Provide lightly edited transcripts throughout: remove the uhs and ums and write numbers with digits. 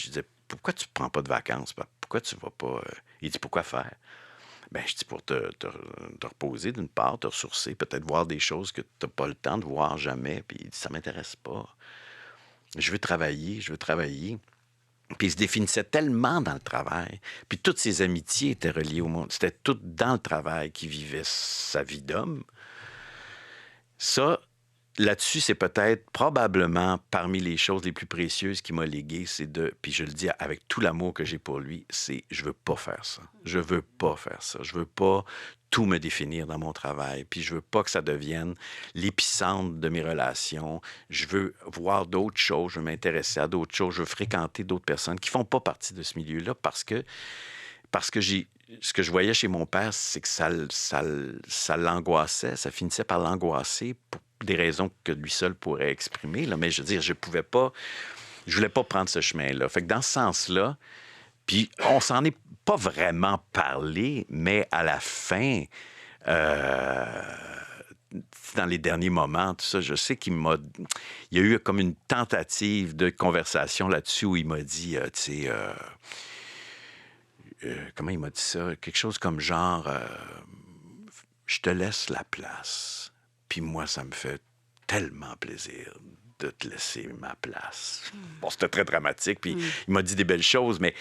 je disais, pourquoi tu ne prends pas de vacances? Pourquoi tu ne vas pas? Il dit, pourquoi faire? Ben, je dis, pour te reposer d'une part, te ressourcer, peut-être voir des choses que tu n'as pas le temps de voir jamais. Puis il dit, ça ne m'intéresse pas. Je veux travailler, je veux travailler. Puis il se définissait tellement dans le travail. Puis toutes ses amitiés étaient reliées au monde. C'était tout dans le travail qu'il vivait sa vie d'homme. Ça, là-dessus, c'est peut-être probablement parmi les choses les plus précieuses qu'il m'a léguées, c'est de, puis je le dis avec tout l'amour que j'ai pour lui, c'est je veux pas faire ça. Je veux pas faire ça. Je veux pas tout me définir dans mon travail. Puis je veux pas que ça devienne l'épicentre de mes relations. Je veux voir d'autres choses, je veux m'intéresser à d'autres choses, je veux fréquenter d'autres personnes qui font pas partie de ce milieu-là parce que ce que je voyais chez mon père, c'est que ça l'angoissait, ça finissait par l'angoisser pour des raisons que lui seul pourrait exprimer. Là. Mais je veux dire, je voulais pas prendre ce chemin-là. Fait que dans ce sens-là, puis on s'en est pas vraiment parlé, mais à la fin, dans les derniers moments, tout ça, je sais il y a eu comme une tentative de conversation là-dessus où il m'a dit, tu sais, comment il m'a dit ça? Quelque chose comme genre, je te laisse la place. Puis moi, ça me fait tellement plaisir de te laisser ma place. Bon, c'était très dramatique, puis il m'a dit des belles choses, mais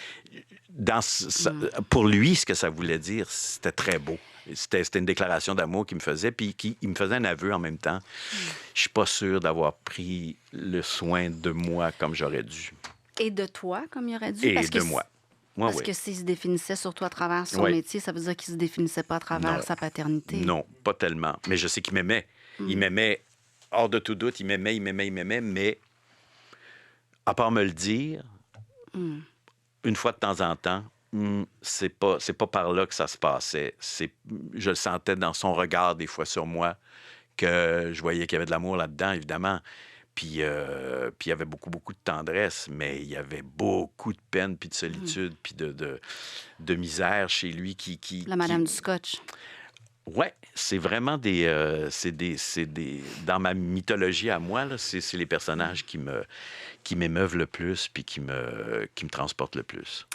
pour lui, ce que ça voulait dire, c'était très beau. C'était une déclaration d'amour qu'il me faisait, puis il me faisait un aveu en même temps. Je suis pas sûr d'avoir pris le soin de moi comme j'aurais dû. Et de toi, comme il aurait dû? Et de moi. Parce Oui. que s'il se définissait surtout à travers son Oui. métier, ça veut dire qu'il se définissait pas à travers Non. sa paternité. Non, pas tellement. Mais je sais qu'il m'aimait. Il m'aimait, hors de tout doute, il m'aimait, mais à part me le dire, une fois de temps en temps, c'est pas par là que ça se passait. Je le sentais dans son regard, des fois, sur moi, que je voyais qu'il y avait de l'amour là-dedans, évidemment. Puis il y avait beaucoup, beaucoup de tendresse, mais il y avait beaucoup de peine, puis de solitude, puis de misère chez lui La madame du Scotch. Ouais, c'est vraiment dans ma mythologie à moi, là, c'est les personnages qui m'émeuvent le plus, puis qui me transportent le plus.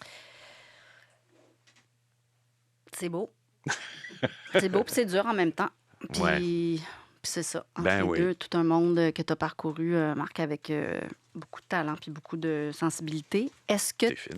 C'est beau. C'est beau, puis c'est dur en même temps. Ouais. Puis c'est ça. Entre Ben les oui. deux, tout un monde que tu as parcouru, Marc, avec beaucoup de talent puis beaucoup de sensibilité. Est-ce que C'est fine.